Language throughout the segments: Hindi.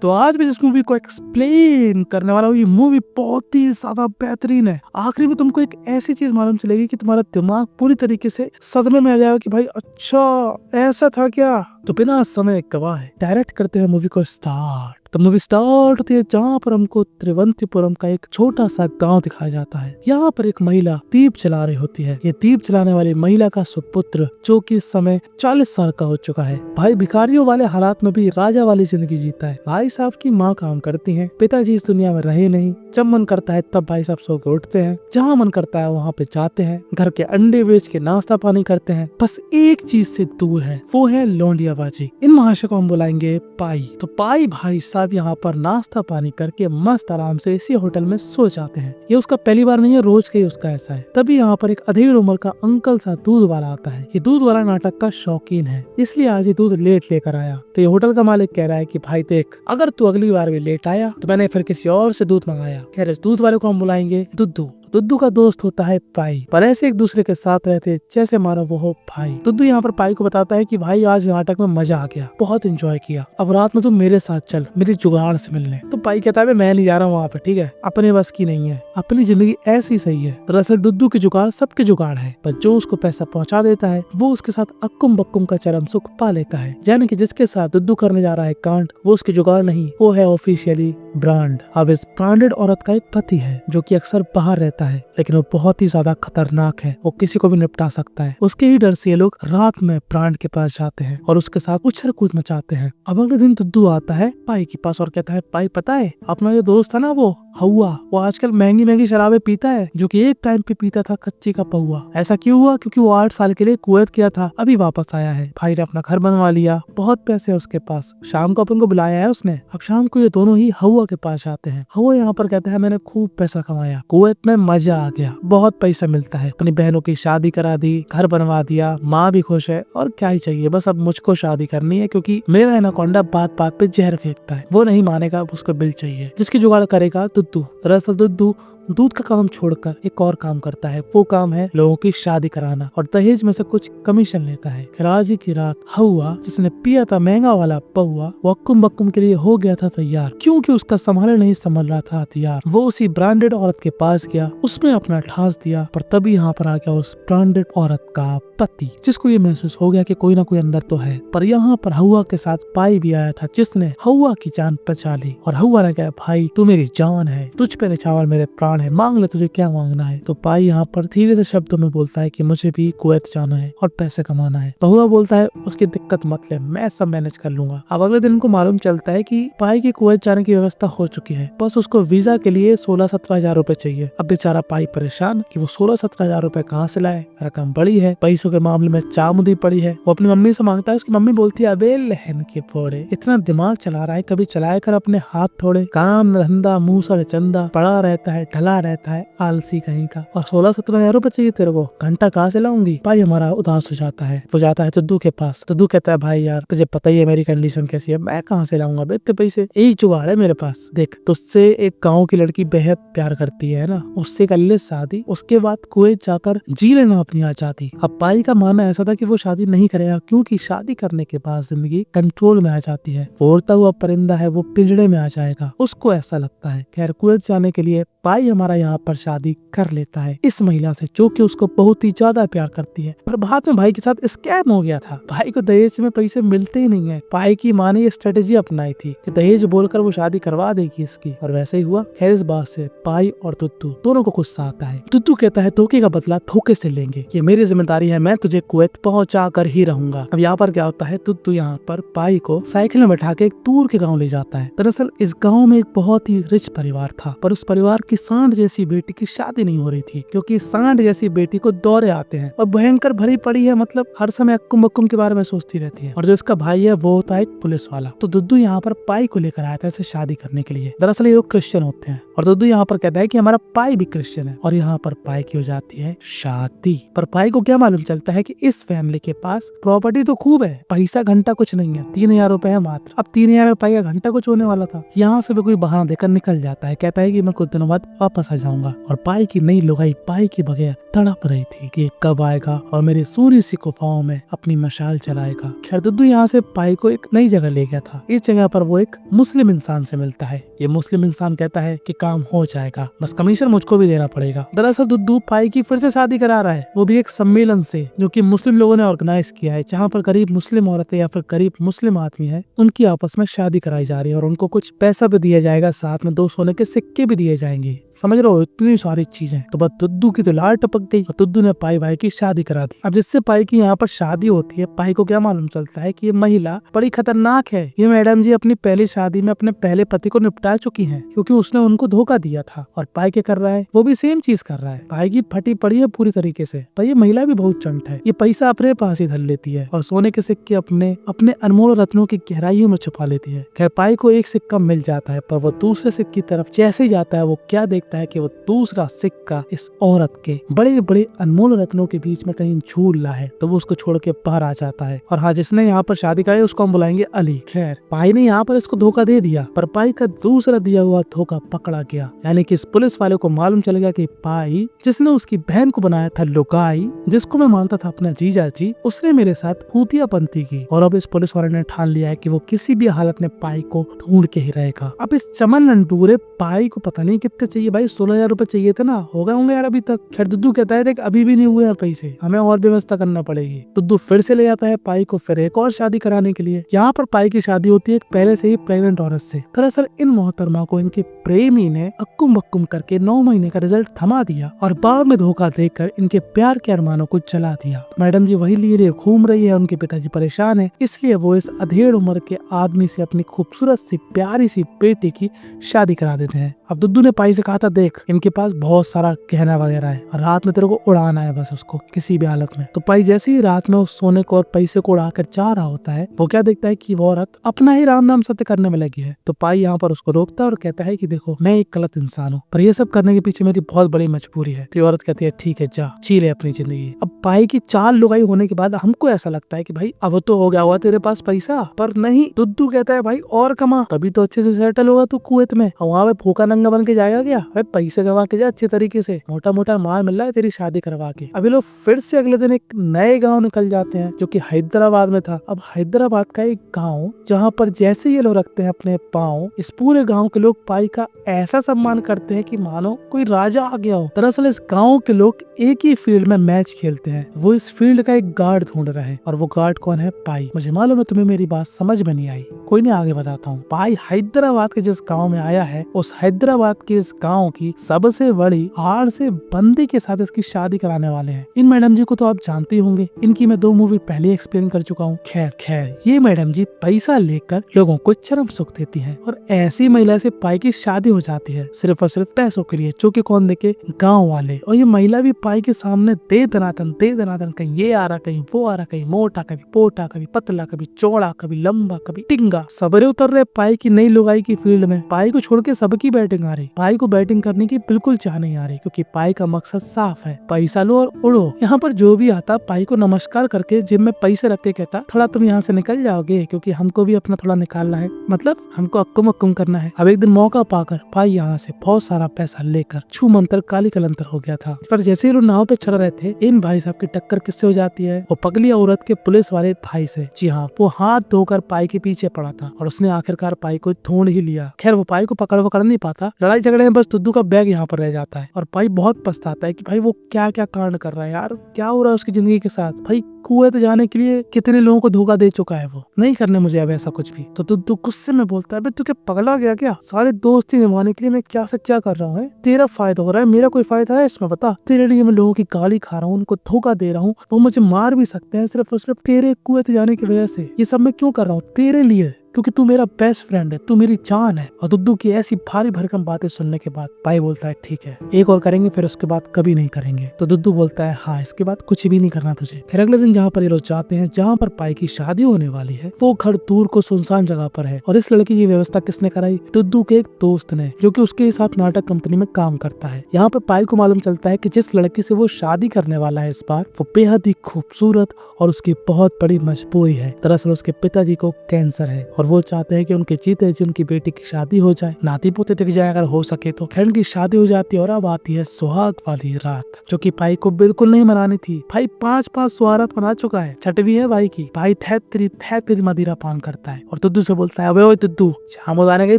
तो आज मैं जिस मूवी को एक्सप्लेन करने वाला हूँ, ये मूवी बहुत ही ज्यादा बेहतरीन है। आखिरी में तुमको एक ऐसी चीज मालूम चलेगी कि तुम्हारा दिमाग पूरी तरीके से सदमे में आ जाएगा कि भाई अच्छा ऐसा था क्या। तो बिना समय गवाए डायरेक्ट करते हैं मूवी को स्टार्ट। तो मूवी स्टार्ट होती है जहाँ पर हमको त्रिवंतीपुरम का एक छोटा सा गांव दिखाया जाता है। यहाँ पर एक महिला दीप जला रही होती है। ये दीप जलाने वाली महिला का सुपुत्र जो कि इस समय 40 साल का हो चुका है, भाई भिखारियों वाले हालात में भी राजा वाली जिंदगी जीता है। भाई साहब की माँ काम करती है, पिताजी इस दुनिया में रहे नहीं। जब मन करता है तब भाई साहब सो के उठते हैं, जहाँ मन करता है वहाँ पे जाते हैं, घर के अंडे बेच के नाश्ता पानी करते हैं। बस एक चीज से दूर है, वो है लौंडियाबाजी। इन महाशय को हम बुलाएंगे पाई। तो पाई भाई साहब यहाँ पर नाश्ता पानी करके मस्त आराम से इसी होटल में सो जाते हैं। ये उसका पहली बार नहीं है, रोज का ही उसका ऐसा है। तभी यहाँ पर एक अधेड़ उम्र का अंकल सा दूध वाला आता है। ये दूध वाला नाटक का शौकीन है, इसलिए आज ये दूध लेट लेकर आया। तो ये होटल का मालिक कह रहा है कि भाई देख, अगर तू अगली बार भी लेट आया तो मैंने फिर किसी और से दूध मंगाया। कह रहे दूध वाले को हम बुलाएंगे दुद्दू। दुद्दू का दोस्त होता है पाई, पर ऐसे एक दूसरे के साथ रहते जैसे मानो वो हो भाई। दुद्दू यहाँ पर पाई को बताता है कि भाई आज नाटक में मजा आ गया, बहुत एंजॉय किया, अब रात में तुम मेरे साथ चल मेरी जुगाड़ से मिलने। तो पाई कहता है मैं नहीं जा रहा हूँ वहाँ पे, ठीक है, अपने बस की नहीं है, अपनी जिंदगी ऐसी सही है। दरअसल दुद्दू की जुगाड़ सबके जुगाड़ है, पर जो उसको पैसा पहुँचा देता है वो उसके साथ अक्कुम बक्कुम का चरम सुख पा लेता है। यानी कि जिसके साथ दुद्दू करने जा रहा है कांड, वो उसकी जुगाड़ नहीं, वो है ऑफिशियली ब्रांड। अब इस ब्रांडेड औरत का एक पति है जो कि अक्सर बाहर रहता है, लेकिन वो बहुत ही ज्यादा खतरनाक है, वो किसी को भी निपटा सकता है। उसके ही डर से ये लोग रात में ब्रांड के पास जाते हैं और उसके साथ उछल कूद मचाते हैं। अब अगले दिन दुद्दू आता है पाई के पास और कहता है पाई पता है अपना जो दोस्त था ना वो हवा, वो आजकल महंगी महंगी शराबें पीता है, जो कि एक टाइम पे पीता था कच्ची का पहुआ। ऐसा क्यों हुआ? क्योंकि वो 8 साल के लिए कुवैत गया था, अभी वापस आया है। भाई ने अपना घर बनवा लिया, बहुत पैसे है उसके पास। शाम को अपन को बुलाया है उसने। अब शाम को ये दोनों ही हवा के पास जाते हैं। हवा यहाँ पर कहता है मैंने खूब पैसा कमाया, कुवैत में मजा आ गया, बहुत पैसा मिलता है, अपनी बहनों की शादी करा दी, घर बनवा दिया, माँ भी खुश है, और क्या ही चाहिए, बस अब मुझको शादी करनी है क्योंकि मेरा एनाकोंडा बात बात पे जहर फेंकता है, वो नहीं मानेगा, उसको बिल चाहिए। जिसकी जुगाड़ करेगा दुद्दू। दरअसल दुद्दू दूध का काम छोड़कर एक और काम करता है, वो काम है लोगों की शादी कराना और दहेज में से कुछ कमीशन लेता है। आज की रात हवा जिसने पिया था महंगा वाला पहुआ, वो अक्कुम बक्कुम के लिए हो गया था तैयार, क्योंकि उसका संभाले नहीं संभल रहा था हथियार। वो उसी ब्रांडेड औरत के पास गया, उसमें अपना ठास दिया, पर तभी यहाँ पर आ गया उस ब्रांडेड औरत का पति, जिसको ये महसूस हो गया कि कोई ना कोई अंदर तो है। पर यहाँ पर हवा के साथ पाई भी आया था, जिसने हवा की जान बचा ली। और हवा ने कहा भाई तू मेरी जान है, तुझ पे निछावर मेरे प्राण है, मांग ले तुझे क्या मांगना है। तो पाई यहाँ पर धीरे से शब्दों में बोलता है कि मुझे भी कुवैत जाना है और पैसे कमाना है। तो हुआ बोलता है उसकी दिक्कत मत ले, मैं सब मैनेज कर लूंगा। अब अगले दिन को मालूम चलता है कि पाई की कुवैत जाने की व्यवस्था हो चुकी है, बस उसको वीजा के लिए 16-17 हजार रुपए चाहिए। अब बेचारा पाई परेशान कि वो 16-17 हजार रुपए कहाँ से लाए, रकम बड़ी है, पैसों के मामले में चामुदी पड़ी है। वो अपनी मम्मी से मांगता है, उसकी मम्मी बोलती है अबे लहन के फोड़े, इतना दिमाग चला रहा है, कभी चलाया कर अपने हाथ थोड़े, काम धंधा मुंह सर चंदा, पड़ा रहता है, ढला रहता है, आलसी कहीं का, और 16-17 हजार रुपए चाहिए तेरे को, घंटा कहाँ से लाऊंगी। भाई हमारा उदास हो जाता है, वो जाता है दुद्दू के पास। दुद्दू कहता है भाई यार तुझे पता ही है मेरी कंडीशन कैसी है, मैं कहाँ से लाऊंगा इतने पैसे, यही जुगाड़ है मेरे पास। देख तुझसे एक गाँव की लड़की बेहद प्यार करती है ना, उससे कर ले शादी, उसके बाद कुवैत जाकर जी लेना अपनी आजादी। अब पाई का मानना ऐसा था कि वो शादी नहीं करेगा, क्योंकि शादी करने के बाद जिंदगी कंट्रोल में आ जाती है, वो उड़ता हुआ परिंदा है वो पिंजड़े में आ जाएगा, उसको ऐसा लगता है। खैर कुवैत जाने के लिए पाई हमारा यहाँ पर शादी कर लेता है इस महिला से, जो कि उसको बहुत ही ज्यादा प्यार करती है। पर बाद में भाई के साथ स्कैम हो गया था, भाई को दहेज में पैसे मिलते ही नहीं है। पाई की माँ ने ये स्ट्रेटेजी अपनाई थी कि दहेज बोलकर वो शादी करवा देगी इसकी, और वैसे ही हुआ। खैर इस बात से पाई और दुद्दू दोनों को गुस्सा आता है। दुद्दू कहता है धोखे का बदला धोखे से लेंगे, ये मेरी जिम्मेदारी है, मैं तुझे कुवैत पहुंचा कर ही रहूंगा। अब यहाँ पर क्या होता है, दुद्दू यहाँ पर पाई को साइकिल में बैठा के एक दूर के गाँव ले जाता है। दरअसल इस गाँव में एक बहुत ही रिच परिवार था, पर उस परिवार की सांड जैसी बेटी की शादी नहीं हो रही थी, क्योंकि सांड जैसी बेटी को दौरे आते हैं और भयंकर भरी पड़ी है, मतलब हर समय अक्कुम बक्कुम के बारे में सोचती रहती है। और जो इसका भाई है वो होता है एक पुलिस वाला। तो दुद्दू यहाँ पर पाई को लेकर आया था इसे शादी करने के लिए। दरअसल ये लोग क्रिश्चियन होते हैं, और दुद्दू यहाँ पर कहता है कि हमारा पाई भी क्रिश्चियन है, और यहाँ पर पाई की हो जाती है शादी। पर पाई को क्या मालूम चलता है कि इस फैमिली के पास प्रॉपर्टी तो खूब है, पैसा घंटा कुछ नहीं है, 3,000 रुपए है मात्र। अब 3,000 रुपए का घंटा कुछ होने वाला था। यहाँ से भी कोई बहाना देकर निकल जाता है, कहता है कि मैं कुछ दिनों बाद वापस आ जाऊंगा। और पाई की नई लुगाई पाई के बगैर तड़प रही थी कि कब आएगा और मेरी सूर्य सी गुफाओं में अपनी मशाल चलाएगा। खैर दुद्दू यहाँ से पाई को एक नई जगह ले गया था। इस जगह पर वो एक मुस्लिम इंसान से मिलता है। ये मुस्लिम इंसान कहता है कि काम हो जाएगा, बस कमीशन मुझको भी देना पड़ेगा। दरअसल दुद्दू पाई की फिर से शादी करा रहा है, वो भी एक सम्मेलन से जो कि मुस्लिम लोगों ने ऑर्गेनाइज किया है, जहाँ पर गरीब मुस्लिम औरतें या फिर गरीब मुस्लिम आदमी है उनकी आपस में शादी कराई जा रही है और उनको कुछ पैसा भी दिया जाएगा, साथ में 2 सोने के सिक्के भी दिए जाएंगे। समझ रहे हो, इतनी सारी चीजें। तो बस दुद्दू की तो लार टपक गई और दुद्दू ने पाई भाई की शादी करा दी। अब जिससे पाई की यहाँ पर शादी होती है, पाई को क्या मालूम चलता है कि ये महिला बड़ी खतरनाक है। ये मैडम जी अपनी पहली शादी में अपने पहले पति को निपटा चुकी हैं, क्योंकि उसने उनको धोखा दिया था। और पाई क्या कर रहा है, वो भी सेम चीज कर रहा है। पाई की फटी पड़ी है पूरी तरीके से। पर ये महिला भी बहुत चंट है, ये पैसा अपने पास ही धर लेती है और सोने के सिक्के अपने अनमोल रत्नों की गहराइयों में छुपा लेती है। खैर पाई को एक सिक्का मिल जाता है, पर वो दूसरे सिक्के की तरफ जैसे ही जाता है, वो क्या देखता है कि वो दूसरा सिक्का इस औरत के बड़े बड़े अनमोल रत्नों के बीच में कहीं झूल रहा है। तो वो उसको छोड़ के बाहर आ जाता है। और हाँ, जिसने यहाँ पर शादी कराई उसको हम बुलाएंगे अली। खैर पाई ने यहाँ पर इसको धोखा दे दिया, पर पाई का दूसरा दिया हुआ धोखा पकड़ा गया। यानी कि इस पुलिस वाले को मालूम चल गया कि पाई जिसने उसकी बहन को बनाया था लुगाई, जिसको मैं मानता था अपना जीजा जी, उसने मेरे साथ भूतियापंती की। और अब इस पुलिस वाले ने ठान लिया है कि वो किसी भी हालत में पाई को ढूंढ के ही रहेगा। अब इस चमन लंडूरे पाई को पता नहीं कितने चाहिए भाई, 16,000 रुपए चाहिए थे ना, हो गए होंगे यार अभी तक। खैर दुद्दू कहता है देख अभी भी नहीं हुए यार पैसे, हमें और व्यवस्था करना पड़ेगी। दुद्दू फिर से ले जाता है पाई को फिर एक और शादी कराने के लिए। यहाँ पर पाई की शादी होती है एक पहले से ही प्रेग्नेंट औरत से। दरअसल इन मोहतरमा को इनके प्रेमी ने अक्कुम बक्कुम करके 9 महीने का रिजल्ट थमा दिया और बाद में धोखा देकर इनके प्यार के अरमानों को जला दिया। मैडम जी वही लिए घूम रही है, उनके पिताजी परेशान है, इसलिए वो इस अधेड़ उम्र के आदमी से अपनी खूबसूरत सी प्यारी सी बेटी की शादी करा देते हैं। अब दुद्दू ने पाई से कहा था देख इनके पास बहुत सारा गहना वगैरह है और रात में तेरे को उड़ाना है बस उसको किसी भी हालत में। तो पाई जैसे ही रात में उस सोने को और पैसे को उड़ाकर जा रहा होता है, वो क्या देखता है कि वो औरत अपना ही राम नाम सत्य करने में लगी है। तो पाई यहाँ पर उसको रोकता है और कहता है कि देखो मैं एक गलत इंसान हूँ, पर ये सब करने के पीछे मेरी बहुत बड़ी मजबूरी है। तो औरत कहती है ठीक है जा जी ले अपनी जिंदगी। अब पाई की 4 लुगाई होने के बाद हमको ऐसा लगता है कि भाई अब तो हो गया हुआ तेरे पास पैसा, पर नहीं, दुद्दू कहता है भाई और कमा, तभी तो अच्छे से सेटल होगा तू कुवैत में। वहाँ पे भूखा नंगा बन के जाएगा क्या भाई, पैसे कमा के जा अच्छे तरीके से, मोटा मोटा माल मिल रहा है तेरी शादी करवा के। अभी लोग फिर से अगले दिन एक नए गाँव निकल जाते हैं जो की हैदराबाद में था। अब हैदराबाद का एक गाँव जहाँ पर जैसे ये लोग रखते हैं अपने पाँव, इस पूरे गाँव के लोग पाई का ऐसा सम्मान करते हैं कि मानो कोई राजा आ गया हो। दरअसल इस गाँव के लोग एक ही फील्ड में मैच खेलते हैं, वो इस फील्ड का एक गार्ड ढूंढ रहे हैं और वो गार्ड कौन है, पाई। मुझे मालूम है तुम्हें मेरी बात समझ में नहीं आई, कोई नहीं आगे बताता हूँ। पाई हैदराबाद के जिस गांव में आया है, उस हैदराबाद के इस गांव की सबसे बड़ी हार से बंदी के साथ इसकी शादी कराने वाले हैं। इन मैडम जी को तो आप जानते होंगे, इनकी मैं 2 मूवी पहले एक्सप्लेन कर चुका हूँ। खैर ये मैडम जी पैसा लेकर लोगों को चरम सुख देती है और ऐसी महिला से पाई की शादी हो जाती है सिर्फ और सिर्फ पैसों के लिए, जो कि कौन देखे, गाँव वाले। और ये महिला भी पाई के सामने दे दनादन कहीं ये आ रहा कहीं वो आ रहा, कहीं मोटा कभी पोटा, कभी पतला, कभी चौड़ा, कभी लंबा, कभी टिंगा। सबरे उतर रहे पाई की नई लुगाई की फील्ड में। पाई को छोड़ के सबकी बैटिंग आ रही, पाई को बैटिंग करने की बिल्कुल चाह नहीं आ रही, क्योंकि पाई का मकसद साफ है, पैसा लो और उड़ो। यहाँ पर जो भी आता पाई को नमस्कार करके जेब में पैसे रख के कहता थोड़ा तुम यहाँ से निकल जाओगे, क्योंकि हमको भी अपना थोड़ा निकालना है, मतलब हमको अक्कुम अक्कुम करना है। अब एक दिन मौका पाकर पाई यहाँ से बहुत सारा पैसा लेकर छू मंतर काली कलंतर हो गया था। पर जैसे ही लोग नाव पे चढ़ रहे थे, इन भाई साहब की टक्कर किससे हो जाती है, वो पगली औरत के पुलिस वाले भाई से। जी हाँ, वो हाथ धोकर पाई के पीछे पड़ा था और उसने आखिरकार पाई को ढूंढ ही लिया। खैर वो पाई को पकड़ नहीं पाता, लड़ाई झगड़े में बस दुद्दू का बैग यहाँ पर रह जाता है और पाई बहुत पछताता है कि भाई वो क्या क्या कांड कर रहा है यार, क्या हो रहा है उसकी जिंदगी के साथ। भाई कुवैत जाने के लिए कितने लोगों को धोखा दे चुका है, वो नहीं करने मुझे अब ऐसा कुछ भी। तो दुद्दू गुस्से में बोलता है तू क्या पगला गया क्या, सारे दोस्ती निभाने के लिए मैं क्या से क्या कर रहा हूँ, तेरा फायदा हो रहा है, मेरा कोई फायदा है इसमें बता। तेरे लिए मैं लोगों की गाली खा रहा हूँ, उनको धोखा दे रहा हूँ, वो मुझे मार भी सकते हैं सिर्फ और सिर्फ तेरे कुवैत जाने की वजह से। ये सब मैं क्यों कर रहा हूँ, तेरे लिए, क्योंकि तू मेरा बेस्ट फ्रेंड है, तू मेरी जान है। और दुद्दू की ऐसी भारी भरकम बातें सुनने के बाद पाई बोलता है ठीक है एक और करेंगे, फिर उसके बाद कभी नहीं करेंगे। तो दुद्दू बोलता है हाँ इसके बाद कुछ भी नहीं करना तुझे। फिर अगले दिन जहाँ पर ये लोग जाते हैं, जहाँ पर पाई की शादी होने वाली है, वो घर दूर को सुनसान जगह पर है और इस लड़की की व्यवस्था किसने कराई, दुद्दू के एक दोस्त ने, जो कि उसके साथ नाटक कंपनी में काम करता है। यहाँ पर पाई को मालूम चलता है कि जिस लड़की से वो शादी करने वाला है इस बार, वो बेहद ही खूबसूरत और उसकी बहुत बड़ी मजबूरी है। दरअसल उसके पिताजी को कैंसर है और और वो चाहते हैं कि उनके जीते जी उनकी बेटी की शादी हो जाए, नाती पोते दिख जाए अगर हो सके तो। खैर उनकी शादी हो जाती है और अब आती है सुहाग वाली रात, जो कि भाई को बिल्कुल नहीं मनानी थी। भाई 5 सुहारत मना चुका है, छठवीं है भाई की। भाई थैतरी मदिरा पान करता है और दुद्दू से बोलता है, अबे ओए दुद्दू, शाम हो जाने गई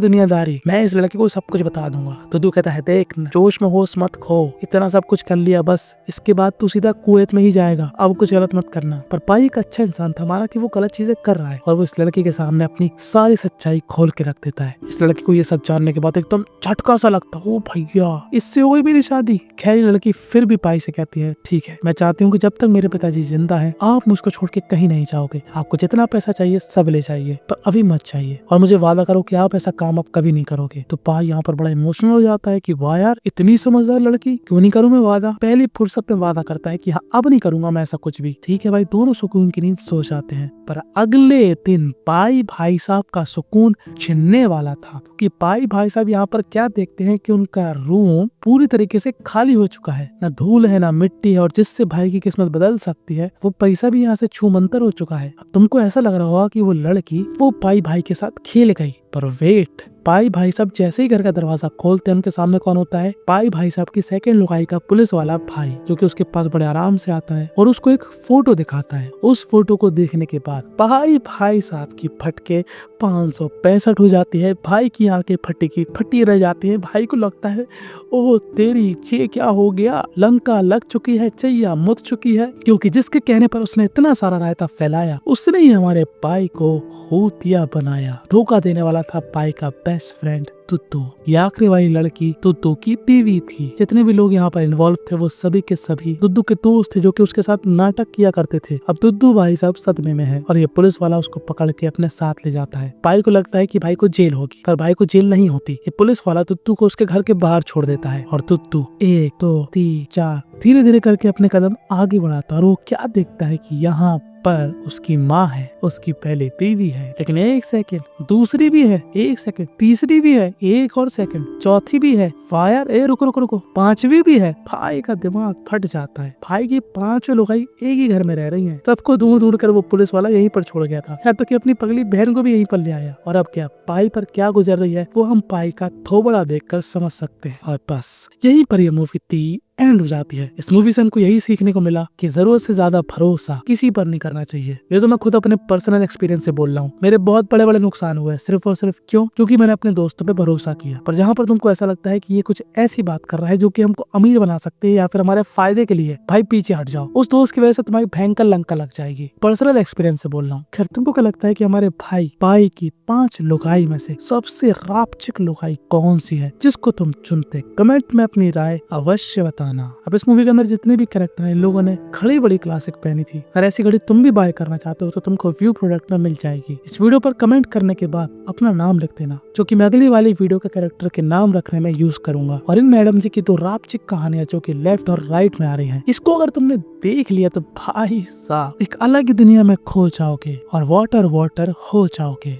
दुनियादारी, मैं इस लड़के को सब कुछ बता दूंगा। दुद्दू कहता है, देख जोश में होश मत खो, इतना सब कुछ कर लिया, बस इसके बाद तू सीधा कुवैत में ही जाएगा, अब कुछ गलत मत करना। पर भाई एक अच्छा इंसान था, माना कि वो गलत चीजें कर रहा है और वो इस लड़की के सामने अपनी सारी सच्चाई खोल के रख देता है। इस लड़की को ये सब जानने के बाद एकदम झटका सा लगता, ओ भैया इससे हो गई मेरी शादी। खैर लड़की फिर भी पाई से कहती है, ठीक है, मैं चाहती हूँ कि जब तक मेरे पिताजी जिंदा है आप मुझको छोड़ के कहीं नहीं जाओगे, आपको जितना पैसा चाहिए सब ले जाइए, पर अभी मत चाहिए, और मुझे वादा करो कि आप ऐसा काम अब कभी नहीं करोगे। तो भाई यहाँ पर बड़ा इमोशनल हो जाता है कि वाह यार इतनी समझदार लड़की, क्यों नहीं करूँ मैं वादा। पहली फुर्सत में वादा करता है कि हाँ अब नहीं करूंगा मैं ऐसा कुछ भी। ठीक है भाई, दोनों सुकून की नींद सो जाते हैं। पर अगले दिन भाई साहब का सुकून छिनने वाला था, कि भाई साहब यहाँ पर क्या देखते हैं कि उनका रूम पूरी तरीके से खाली हो चुका है, ना धूल है ना मिट्टी है, और जिससे भाई की किस्मत बदल सकती है वो पैसा भी यहाँ से छूमंतर हो चुका है। अब तुमको ऐसा लग रहा होगा कि वो लड़की वो भाई के साथ खेल गई, पर वेट, भाई साहब जैसे ही घर का दरवाजा खोलते हैं उनके सामने कौन होता है, भाई साहब की सेकंड लुगाई का पुलिस वाला भाई, जो कि उसके पास बड़े आराम से आता है और उसको एक फोटो दिखाता है। उस फोटो को देखने के बाद भाई साहब की फटके 565 हो जाती है। भाई की आंखें फटी की फटी रह जाती है। भाई को लगता है ओह तेरी चे क्या हो गया, लंका लग चुकी है, चैया मुत चुकी है, क्योंकि जिसके कहने पर उसने इतना सारा रायता फैलाया उसने ही हमारे भाई को होतिया बनाया। धोखा देने वाला था भाई का बेस्ट फ्रेंड तुत्तू। ये आखिरी वाली लड़की तुत्तू की बीवी थी। जितने भी लोग यहाँ पर इन्वॉल्व थे वो सभी के सभी दुद्दू के दोस्त थे, जो कि उसके साथ नाटक किया करते थे। अब दुद्दू भाई साहब सदमे में है और ये पुलिस वाला उसको पकड़ के अपने साथ ले जाता है। भाई को लगता है कि भाई को जेल होगी, पर भाई को जेल नहीं होती। ये पुलिस वाला तुत्तू को उसके घर के बाहर छोड़ देता है और तुत्तू 1 2 3 4 धीरे धीरे करके अपने कदम आगे बढ़ाता है और वो क्या देखता है कि यहाँ पर उसकी माँ है, उसकी पहली बीवी है, लेकिन 1 सेकंड, दूसरी भी है 1 सेकंड, तीसरी भी है 1 और सेकंड, चौथी भी है, फायर रुको 5वीं भी है। भाई का दिमाग फट जाता है। भाई की 5 लोग एक ही घर में रह रही हैं। सबको ढूंढ कर वो पुलिस वाला यहीं पर छोड़ गया था, यहाँ तक कि अपनी पगली बहन को भी यहीं पर ले आया। और अब क्या भाई पर क्या गुजर रही है वो हम भाई का थोबड़ा देखकर समझ सकते हैं। और बस यहीं पर ये मूवी थी एंड हो जाती है। इस मूवी से हमको यही सीखने को मिला कि जरूरत से ज्यादा भरोसा किसी पर नहीं करना चाहिए। ये तो मैं खुद अपने पर्सनल एक्सपीरियंस से बोल रहा हूँ। मेरे बहुत बड़े नुकसान हुए सिर्फ और सिर्फ क्योंकि मैंने अपने दोस्तों पे भरोसा किया। पर जहाँ पर तुमको ऐसा लगता है कि ये कुछ ऐसी बात कर रहा है जो कि हमको अमीर बना सकते हैं या फिर हमारे फायदे के लिए, भाई पीछे हट जाओ। उस दोस्त की वजह से तुम्हारी भयंकर लंका लग जाएगी। पर्सनल एक्सपीरियंस से बोल रहा हूँ। खैर तुमको क्या लगता है कि हमारे भाई की 5 लुगाई में से सबसे रापचिक लुगाई कौन सी है जिसको तुम चुनते? कमेंट में अपनी राय अवश्य बताना। अब इस मूवी के अंदर जितने भी कैरेक्टर हैं, इन लोगों ने घड़ी बड़ी क्लासिक पहनी थी। अगर ऐसी घड़ी तुम भी बाय करना चाहते हो तो तुमको व्यू प्रोडक्ट में मिल जाएगी। इस वीडियो पर कमेंट करने के बाद अपना नाम लिख देना, जो कि मैं अगली वाली वीडियो के कैरेक्टर के नाम रखने में यूज करूंगा। और इन मैडम जी की 2 रापचिक कहानियां जो कि लेफ्ट और राइट में आ रही हैं, इसको अगर तुमने देख लिया तो भाई साहब एक अलग ही दुनिया में खो जाओगे और वाटर हो जाओगे।